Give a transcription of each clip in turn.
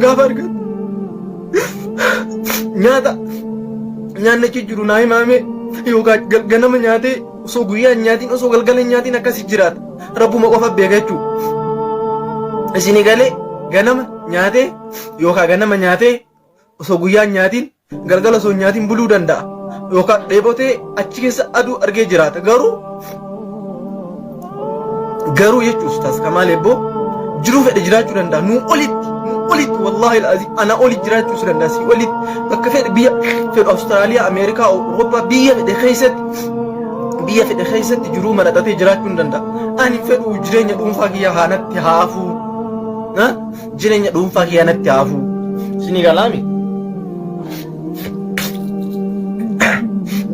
gaafa argatu nyaanni achi jiru naa himaame yookaan ganama nyaatee osoo guyyaa nyaatiin osoo galgala nyaatiin akkasii jiraata rabbuma qofa beeka jechuudha. Isin galee ganama nyaatee yookaan ganama nyaatee osoo guyyaa nyaatiin galgala osoo nyaatiin buluu danda'a yookaan dheebotee achi keessa aduu argee jiraata garuu jechuus taas Kamaal Eebboo jiruu fedhe jiraachuu danda'a nuu olitti wallahi alazim ana oli jiraachuu danda'a si olitti bakka fedhe biyya fedhe Awustiraaliyaa Ameerikaa Awurooppaa biyya fedhe keessatti jiruu maradhatee jiraachuu hin danda'a. Ani fedhu jireenya dhuunfaa kiyya haanatti haafuu jireenya dhuunfaa kiyya natti haafuu sini galaami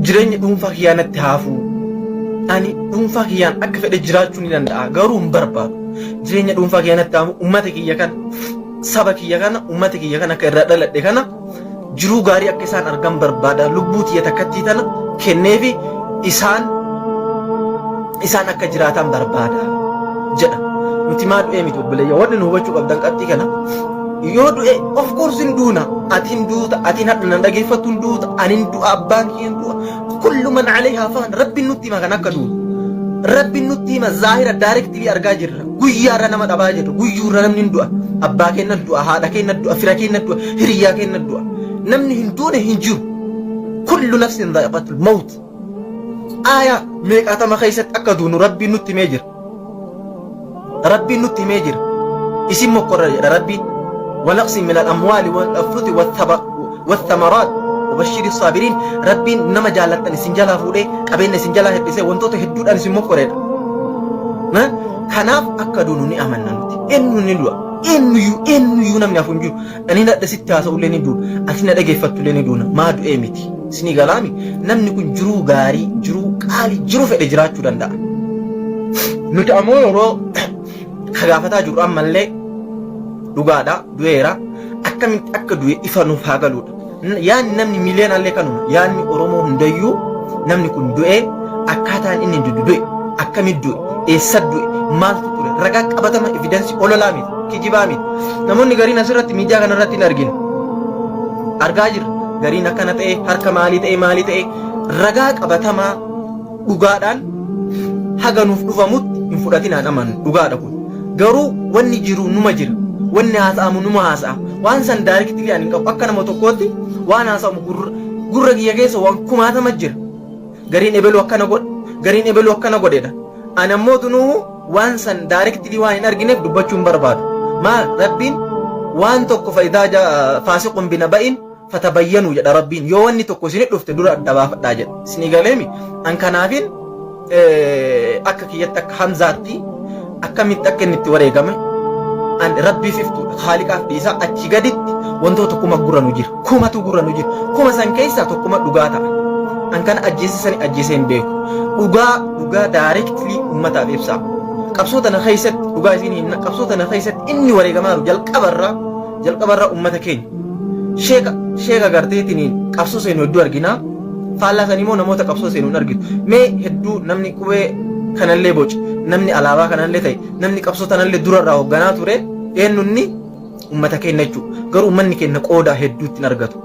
jireenya dhuunfaa kiyya natti haafuu ani dhuunfaa kiyyaan akka fedhe jiraachuu ni danda'a garuu hin barbaadu jireenya dhuunfaa kiyya natti haafuu ummata kiyya kana saba kiyya kana ummata kiyya kana akka irraa dhaladhe kana jiruu gaarii akka isaan argan barbaada lubbuu tiyya takkattii tana kenneefi isaan akka jiraatan barbaada jedha. Nuti maa du'ee miti obboleeyya wanni nu hubachuu qabdan qabxii kana yoo du'e of course hin duuna atiin duuta atiin hadha nan dhageeffattu hin duuta anin du'a abbaan kiyyan du'a kullu man alayhaa faan rabbiin nutti hima kan akka duuta rabbiin nutti hima zaahira daarektilii argaa jirra guyyaarra nama dhabaa jirra guyyuurra namni hin du'a abbaa keenna du'a haadha keenna du'a fira keenna du'a hiriyyaa keenna du'a namni hin duune hin jiru kullu nafsin dhaa'iqatul mawt aayaa meeqaatama keessatti akka duunu rabbiin nutti himee jira. ربي نتي ميجر اسم مقرر يا ربي ونقص من الأموال والأنفس والثمرات وبشر الصابرين ربي نما جالتني سنجلا فولي أبين سنجلا هدسه وانتو تهدود أن اسم مقرر ما كناف أكدونني أمنا نتي إنه نلوا إنه يو نم يفنجو أني لا تسيتها سؤالني دون أكيد لا جيفت لني دون ما دو إيمتي سني كلامي نم نكون جرو غاري جرو كالي جرو في الإجراء شو دندا نتأمل رو kagaafataa jiru ammallee dhugaadha du'eera akkamitti akka du'e ifa nuuf haa galuudha. Yaanni namni miiliyeenallee kanuma yaanni Oromoo hundayyuu namni kun du'e akkaataan inni du'e akkamitti du'e eessa du'e maaltu ture ragaa qabatama evidensii ololaa miti kijibaa miti. Namoonni gariin asirratti miidiyaa kanarratti hin arginu argaa jirra gariin akkana ta'e harka maalii ta'e ragaa qabatamaa dhugaadhaan haga nuuf dhufamutti hin fudhatinaan amanu dhugaadha kun. Garuu wanni jiru numa jira wanni haasa'amu numa haasa'a waan san daarektilii ani qabu akka nama tokkootti waan haasa'amu gurra kiyya keessa waan kumaatama jira gariin ebeluu akkana godheedha ani ammoo tunuu waan san daarektilii waan hin argineef dubbachuu hin barbaadu maal rabbiin waan tokko faayidaa faasiqun binaba'in fatabayyanuu jedha rabbiin yoo wanni tokko isin dhufte dura adda baafadhaa jedha isin galeemi an kanaafin akka kiyyatti akka hamzaatti akkamitti akka inni itti wareegame an rabbiif iftu haaliqaaf dhiisaa achi gaditti wantoota kuma gurranu jira kumatu gurranu jira kuma san keessaa tokkuma dhugaa ta'a an kana ajjeesee hin beeku dhugaa daarektilii ummataaf ibsaa qabsoo tana keessatti dhugaa isin hin qabsoo tana keessatti inni wareegamaa jiru jalqabarraa ummata keenya sheeka garteetiniin qabsoo seenu hedduu arginaa faallaa san immoo namoota qabsoo seenu hin argitu mee hedduu namni qubee kanallee boci namni alaabaa kanallee ta'e namni qabsoo tanallee durarraa hoogganaa ture eenyunni ummata keenya jechuudha garuu ummanni keenya qoodaa hedduutti hin argatu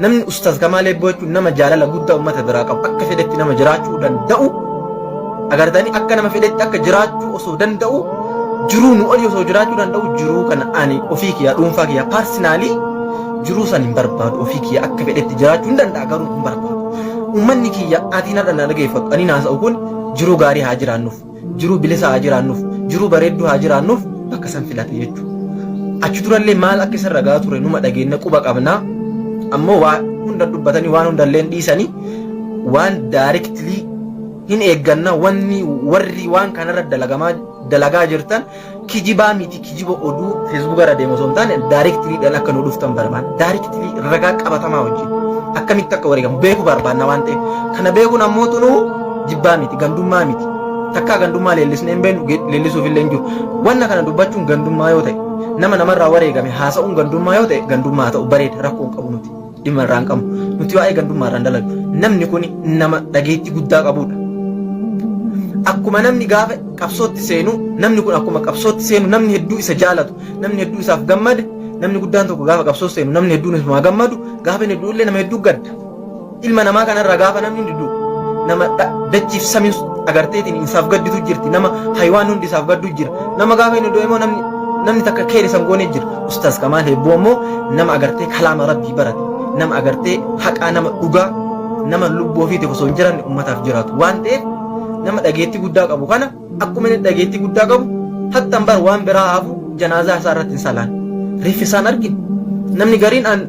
namni ustaz Kamaal Eebboo jechuun nama jaalala guddaa ummata biraa qabu akka fedhetti nama jiraachuu danda'u agartanii akka nama fedhetti akka jiraachuu osoo danda'u jiruu nu olii osoo jiraachuu danda'u jiruu kana ani ofii kiyyaa dhuunfaa kiyyaa paarsinaali jiruu san hin barbaadu ofii kiyyaa akka fedhetti jiraachuu hin danda'a garuu hin barbaadu ummanni kiyya atiin hadha na dhageeffatu ani naasa'u kun jiruu gaarii haa jiraannuuf jiruu bilisa haa jiraannuuf jiruu bareedduu haa jiraannuuf bakka san filate jechuudha. Achi durallee maal akka isa ragaa ture numa dhageenya quba qabnaa ammoo waan hunda dubbatanii waan hundallee dhiisanii waan daarektilii hin eegganna wanni warri waan kanarra dalagaa jirtan kijibaa miti kijiba oduu feesbuuk irra deemu osoo hin taane daarektiliidhaan akka nu dhuftan barbaanna daarektilii ragaa qabatamaa wajjin akkamitti akka wareegamu beeku barbaanna waan ta'eef kana beekuun ammoo tunuu jibbaa miti gandummaa miti takkaa gandummaa leellisnee hin beenu leellisuuf illee hin jiru wanna kana dubbachuun gandummaa yoo ta'e nama namarraa wareegame haasa'uun gandummaa yoo ta'e gandummaa ta'u bareeda rakkoon qabu nuti dhimma irraan qabu nuti waa'ee gandummaa irraan dalagu namni kun nama dhageettii guddaa qabudha. Akkuma namni gaafa qabsootti seenu namni kun akkuma qabsootti seenu namni hedduu isa jaalatu namni hedduu isaaf gammade namni guddaan tokko gaafa qabsoo seenu namni hedduun isuma gammadu gaafa inni hedduullee nama hedduu gadda ilma namaa kanarraa gaafa namni hedduu nama dachiif samiin agarteetiin isaaf gadditu jirti nama haywaan hundi isaaf gaddu jira nama gaafa inni hedduu immoo namni takka keeri sangoonee jira ustaas Kamaal Hebboo immoo nama agartee kalaama rabbii barate nama agartee haqaa nama dhugaa nama lubbuu ofiitiif osoo hin jiranne ummataaf jiraatu waan ta'eef nama dhageettii guddaa qabu kana akkuma inni dhageettii guddaa qabu hattan bar waan biraa hafu janaazaa isaa irratti hin salaan reeffi isaan argin namni gariin an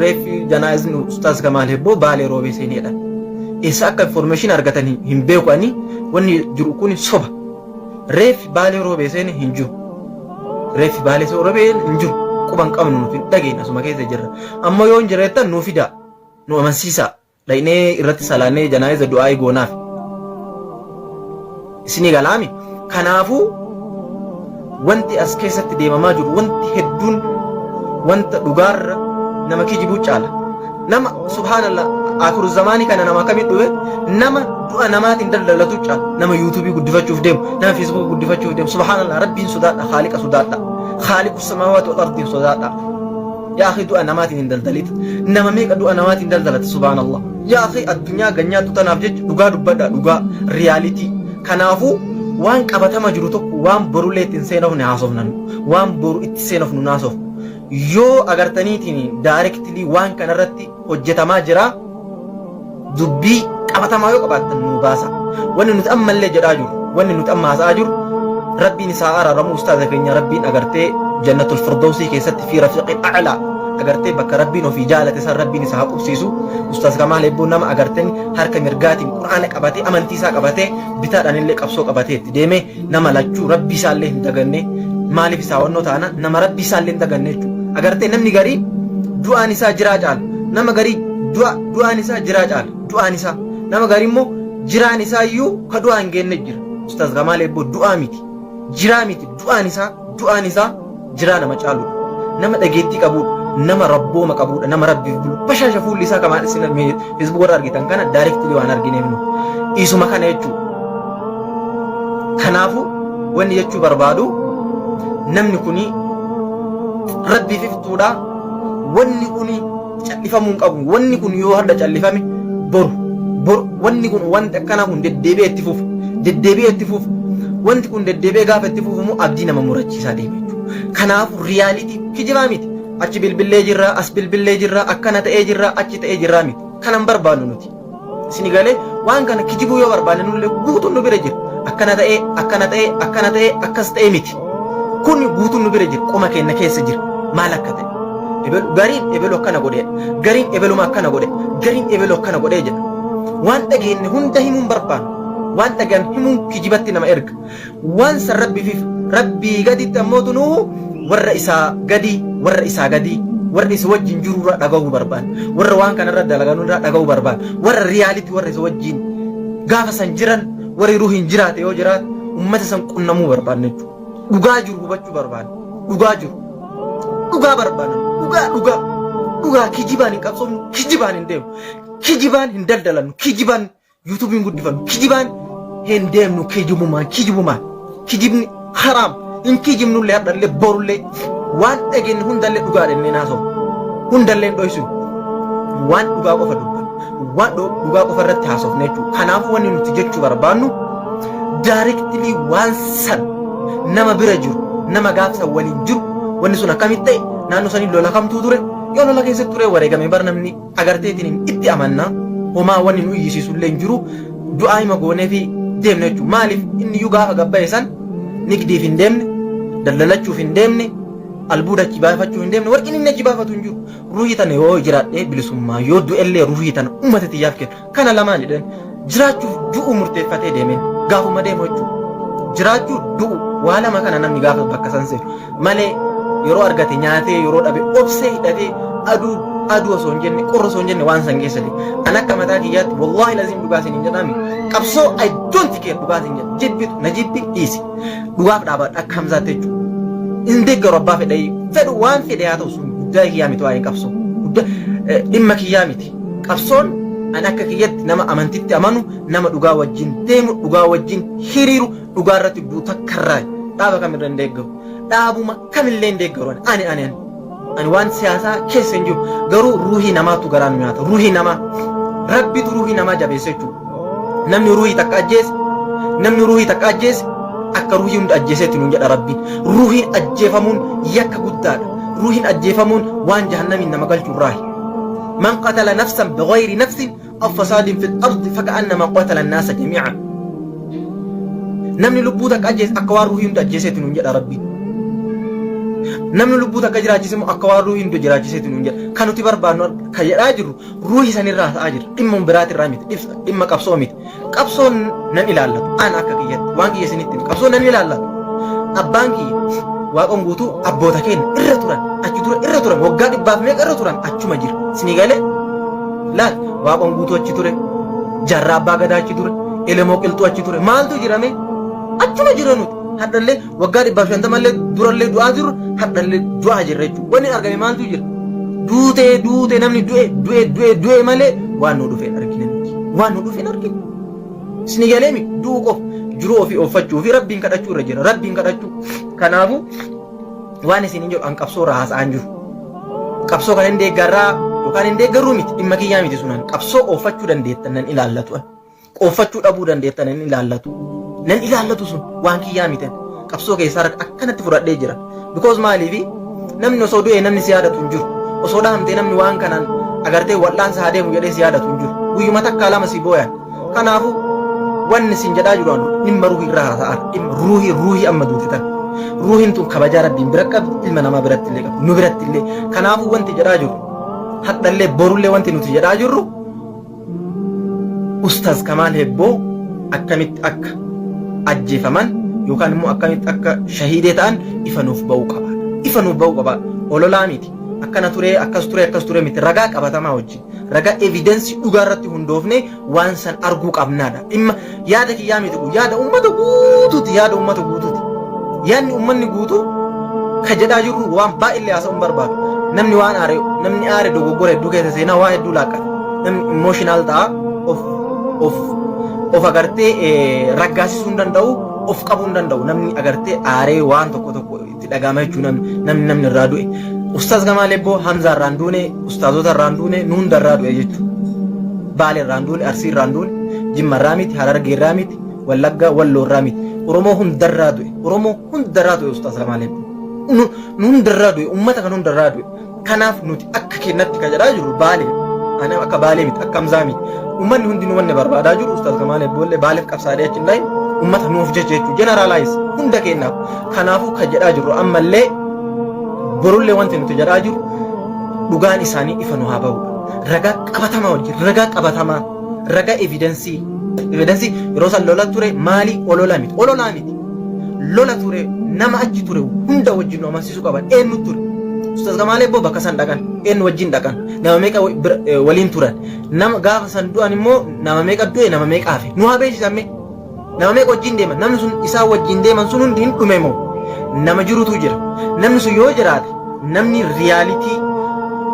reeffi janaazni ustaas Kamaal Hebboo Baalee roobee seenedha isa akka information argatanii hin beeku ani wanni jiru kun soba reeffi Baalee roobee seene hin jiru reeffi Baalee roobee hin jiru quban qabnu nuti dhageenya asuma keessa jirra amma yoo hin jireettan nu fida nu amansiisa dhaynee irratti salaanee janaaza du'aa goonaaf isini galaami kanaafu wanti as keessatti deemamaa jiru wanti hedduun wanta dhugaarra nama kijibu caala nama subhanallah akhiru zamani kana nama kamit dhuwe nama du'a namaatiin daldalatu caala nama youtube guddifachuuf deemu nama facebook guddifachuuf deemu subhanallah rabbiin sodaadha khaliqa sodaadha khaliqus samawati wal ardi sodaadha يا أخي دعاء نمات من دلدلت إنما ميك دعاء نمات من دلدلت سبحان الله يا أخي الدنيا غنيا تتنافج دعاء بدا دعاء رياليتي كنافو وان كبتا مجروتك وان برولت إنسانه ناسوفنا وان برو إتسانه ناسوف يو أگر تنيتني دايركتلي وان كنرتي وجتا ما جرا دبي كبتا ما يو كبتا نباسا وان نتأمل لجراجر وان نتأمل هزاجر ربي نساء رمو أستاذ كينيا ربي أغرتي جنة الفردوسي كيست في رفيق الأعلى أغرتي بك ربي وفي جالة سر ربي نساء قبسيسو أستاذ كمال هبو نما أغرتني حركة مرقاتي قرآن قباتي أمانتي سا قباتي بتار أن اللي قبسو قباتي ديمي نما لجو ربي ساليه دغني مالي في ساونو تانا نما ربي ساليه دغني أغرتي نمني غري دعا نساء جراجال نما غري دعا نساء جراجال دعا نساء نما غري مو جرا نساء يو كدعا نجين نجر أستاذ كمال هبو دعا ميتي جرا ميتي دعا نساء جرا nama caalu nama dhageetti qabu nama rabbooma qabu nama rabbiif bulu bashasha fuulli isaa Kamaal isin Facebook warra argitan kana directly waan argineef nu isuma kana jechuu kanaafu wanni jechuu barbaadu namni kuni rabbiif iftuudha wanni kuni callifamuu qabu wanni kun yoo hadda callifame boru wanni kun wanta kana kun deddeebi'ee itti fufu wanti kun deddeebi'ee gaafa itti fufumu abdii nama murachiisaa deeme kanaaf reality kijibaa miti achi bilbilee jirra as bilbilee jirra akkana ta'ee jirra achi ta'ee jirra miti kanan barbaannu nuti isini galee waan kana kijibuu yoo barbaanne nullee guutuun nu bira jira akkana ta'ee akkas ta'ee miti kun guutuun nu bira jira qoma keenya keessa jira maal akka ta'e gariin ebelu akkana godhee gariin ebeluma akkana godhee gariin ebelu akkana godhee jedha waan dhageenye hunda himuun barbaannu waan dhagaan himuun kijibatti nama erga waan san rabbii gaditti ammootu nu warra isaa gadi warra isa wajjin jirurra dhaga'uu barbaada warra waan kanarra dalaganurra dhaga'uu barbaada warra reality warra isa wajjin gaafa san jiran warri ruuhin jiraate yoo jiraate ummata san qunnamuu barbaadne dhugaa jiru hubachuu barbaada dhugaa barbaada dhugaa kijibaan hin qabsoomnu kijibaan hin deemu kijibaan hin daldalannu kijibaan yuutuubiin guddifannu kijibaan hin deemnu kijibumaan kijibni haram in kijibnu le haddalle borulle waan dhageen hundalle dhugaa dhenne naaso hundalle dhoysu waan dhugaa qofa dubban waan dhugaa qofa irratti haasofne jechuudha kanaafuu wanni nuti jechuu barbaannu directly waan san nama bira jiru nama gaafsa waliin jiru wanni sun akkamitti ta'e naannoo sanii lola kamtuu ture yoo lola keessatti ture wareegame bar namni agarteetiin itti amanna homaa wanni nu iyyisiisullee hin jiru du'aa hima goonee fi deemne jechuudha maaliif inni iyyuu gaafa gabba'e san nigdiif hin deemne daldalachuuf hin deemne albuuda achi baafachuuf hin deemne warqin inni achi baafatu hin jiru ruuhii tana yoo jiraadhee bilisummaa yoo du'ellee ruuhii tana uummata xiyyaaf kennu kana lamaan jedhan jiraachuuf du'u murteeffatee deemeen gaafuma deemu jechuudha jiraachuu du'u waa lama kana namni gaafa bakka san seetu malee yeroo argate nyaatee yeroo dhabe obsee hidhatee aduu osoo hin jenne qorra osoo hin jenne waan san keessatti an akka mataa kiyyaatti wallaahi laziim dhugaa isin hin jedhami qabsoo I don't care dhugaa isin jedha jibbitu na jibbi dhiisi dhugaaf dhaabadha akka hamzaatti jechuudha hin deeggaru abbaa fedhee fedhu waan fedhe haa ta'u sun guddaa kiyyaa miti waa'ee qabsoo dhimma kiyyaa miti qabsoon an akka kiyyatti nama amantitti amanu nama dhugaa wajjin deemu dhugaa wajjin hiriiru dhugaa irratti duuta karraa dhaaba kamirra hin deeggaru dhaabuma kamillee hin deeggaru ani waan siyaasaa keessa hin jiru garuu ruuhii namaatu garaan nyaata ruuhii namaa rabbitu ruuhii namaa jabeessa jechuudha namni ruuhii takka ajjeese akka ruuhii hunda ajjeesetti nuun jedha rabbiin ruuhiin ajjeefamuun yakka guddaadha ruuhiin ajjeefamuun waan jahannamiin nama galchuurraahi man qatala nafsan bighayri nafsin aw fasaadin fil ardi faka'annama qatala annaasa jamii'an namni lubbuu takka ajjeese akka waan ruuhii hunda ajjeesetti nuun jedha rabbiin namni lubbuu takka jiraachisimu akka waan ruuhii hunda jiraachisetti nuun jedha kan nuti barbaannu kan jedhaa jirru ruuhii sanirraa ta'aa jira dhimma biraatirraa miti dhimma qabsoo miti qabsoon nan ilaallatu an akka kiyyatti waan kiyya isinitti qabsoon nan ilaallatu abbaan kiyya waaqon guutuu abboota keenya irra turan achi ture irra turan waggaa 100 meeqa irra turan achuma jira sinii galee laal waaqon guutuu achi ture jarraa abbaa gadaa achi ture elemoo qilxuu achi ture maaltu jirame achuma jira nuti haddallee waggaa 150 mallee durallee du'aa jiru haddallee du'aa jirra jechuudha wanni argame maaltu jira duutee namni du'e malee waan nu dhufeen argine sinii galee mi du'u qof jiruu ofii oofachuu fi rabbiin kadhachuu irra jira rabbiin kadhachuu kanaafu waan isin hin jedhu an qabsoo irraa haasa'an jiru qabsoo kan hin deeggarraa yookaan hin deeggarruu miti dhimma kiyyaa miti sunan qabsoo oofachuu dandeettan nan ilaallatu oofachuu dhabuu dandeettan nan ilaallatu sun waan kiyyaa miti qabsoo keessaa akkanatti fudhadhee jira because maaliifi namni osoo du'e namni si yaadatu hin jiru osoo dhahamtee namni waan kanaan agartee wal'aansa haa deemu jedhee si yaadatu hin jiru guyyuma takkaa lama si booyan kanaafu wanni sin jedhaa jiru dhimma ruuhii irraa haasa'an dhimma ruuhii amma duutitan ruuhiin tun kabajaa rabbiin bira qabdi ilma namaa biratti illee qabdi nu biratti illee kanaafuu wanti jedhaa jiru haddallee borullee wanti nuti jedhaa jirru ustaaz Kamaal Hebboo akkamitti akka ajjeefaman yookaan immoo akkamitti akka shahiidee ta'an ifa nuuf ba'uu qaba ololaa miti akkana ture akkas ture miti ragaa qabatamaa wajjin ragaa evidensii dhugaa irratti hundoofne waan san arguu qabnaadha dhimma yaada kiyyaa miti yaada ummata guutuuti yaadni ummanni guutuu ka jedhaa jirru waan baay'illee haasa'uun barbaadu namni aare dogoggora hedduu keessa seenaa waa hedduu laaqqata namni emotional ta'a of agartee raggaasisuu hin danda'u of qabuu hin danda'u namni agartee aaree waan tokko itti dhagahama jechuu namni irraa du'e ustaaz Kamaal Hebboo Hamza irraan duune ustaazota irraan duune nu hunda irraa du'e jechuudha Baale irraan duune Arsii irraan duune Jimma irraa miti Harargee irraa miti Wallaggaa Walloo irraa miti Oromoo hundarraa du'e ustaaz Kamaal Hebboo nu hundarraa du'e ummata kan hundarraa du'e kanaaf nuti akka kennatti ka jedhaa jiru Baale ani akka Baale miti akka Hamzaa miti ummanni hundi nu wanne barbaadaa jiru ustaaz Kamaal Hebboo illee Baaleef qabsaadhee achi hin dhayin ummata nuuf jechuu generalize hunda kennaaf kanaafuu ka jedhaa jiru ammallee borullee wanti nuti jedhaa jiru dhugaan isaanii ifa nu haa ba'u ragaa qabatamaa wajjin ragaa evidensii yeroo san lola ture maalii ololaa miti lola ture nama achi ture hunda wajjin nu amansiisuu qaban eenyu ture ustaaz Kamaal Hebboo bakka san dhaqan eenyu wajjin dhaqan nama meeqa waliin turan nama gaafa san du'an immoo nama meeqa du'e nama meeqa hafe nu haa beeksisame nama meeqa wajjin deeman namni sun isaa wajjin deeman sun hundi hin dhume moo nama jirutu jira namni sun yoo jiraate namni riyaalitii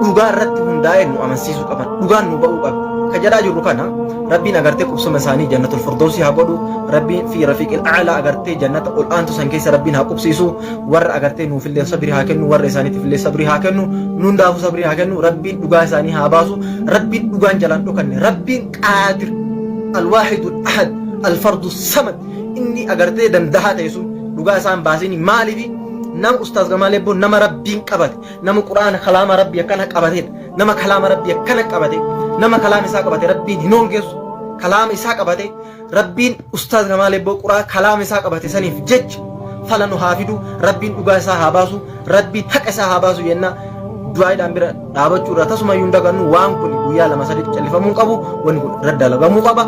dhugaa irratti hundaa'e nu amansiisuu qaban dhugaan nu ba'uu qabu ka jedhaa jirru kana rabbiin agartee qubsuma isaanii jannatul firdawsii haa godhu rabbiin fi rafiiqil a'laa agartee jannata ol aantu san keessa rabbiin haa qubsiisu warra agartee nuufillee sabrii haa kennu warra isaaniitiifillee sabrii haa kennu nuundaafuu sabrii haa kennu rabbiin dhugaa isaanii haa baasu rabbiin dhugaan jalaan dhokanne rabbiin qaadir alwaahidul ahad alfardu samad inni agartee dandahaa ta'e sun dhugaa isaan baasini maaliifi nama ustaaz Kamaal Hebboo nama rabbiin qabate nama quraana kalaama rabbii akkana qabatedha nama kalaama rabbii akkana qabate nama kalaama isaa qabate rabbiin hin hongeessu kalaama isaa qabate rabbiin ustaaz Kamaal Hebboo quraana kalaama isaa qabate saniif jecha fala nu haa fidu rabbiin dhugaa isaa haa baasu rabbiin haqa isaa haa baasu yenna du'aadhaan bira dhaabachuu irra tasumayyuu hin dagannu waan kun guyyaa 2-3 callifamuu qabu wanni kun irra dalagamuu qaba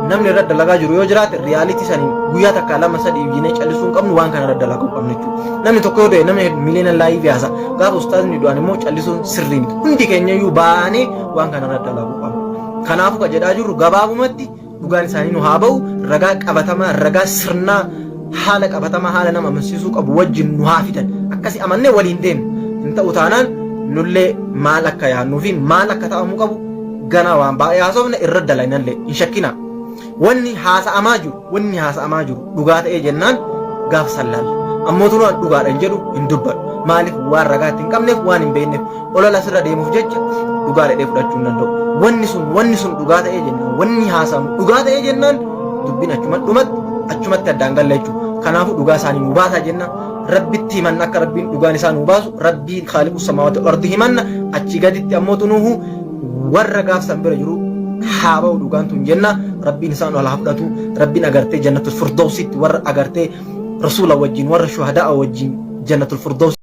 namni irra dalagaa jiru yoo jiraate riyaalitii saniin guyyaa takka 2-3 iyyinee callisuu hin qabnu waan kana irra dalaguu qabnu jechuudha namni tokko yoo du'e namni miliyoona laayii fiyaasa gaafa ustaazni du'an immoo callisuun sirrii miti hundi keenya iyyuu baanee waan kana irra dalaguu qabnu kanaafuu ka jedhaa jirru gabaabumatti dhugaan isaanii nu haa ba'u ragaa qabatamaa ragaa sirnaa haala qabatamaa haala nama amansiisuu qabu wajjin nu haa fidan akkasi amannee waliin deemnu hin ta'u taanaan nullee maal akka yaannuu fi maal akka ta'amuu qabu ganaa waan baay'ee haasofne irra dalagnallee hin shakkina wanni haasa'amaa jiru dhugaa ta'ee jennaan gaaf sallaalla ammoo waan dhugaadha hin jedhu hin dubbadhu. Maaliif waan ragaatti hin qabneef waan hin beekneef olola sirra deemuuf jecha dhugaa dhedhee fudhachuu hin danda'u. Wanni sun dhugaa ta'ee jennaan wanni haasamu dhugaa ta'ee jennaan dubbiin achumatti addaan galla jechuudha. Kanaafuu dhugaa isaanii nu baasaa jenna. Rabbitti himanna akka rabbiin dhugaan isaa nu baasu rabbiin khaaliqu samaawaati wal ardi himanna achi gaditti ammoo tunuhu warra gaafsan bira jiru haa ba'u dhugaan tun jenna. Rabbiin isaan ol haa fudhatu. Rabbiin agartee jannatul firdawsitti warra agartee rasuula wajjin warra shuhadaa wajjin jannatul firdaws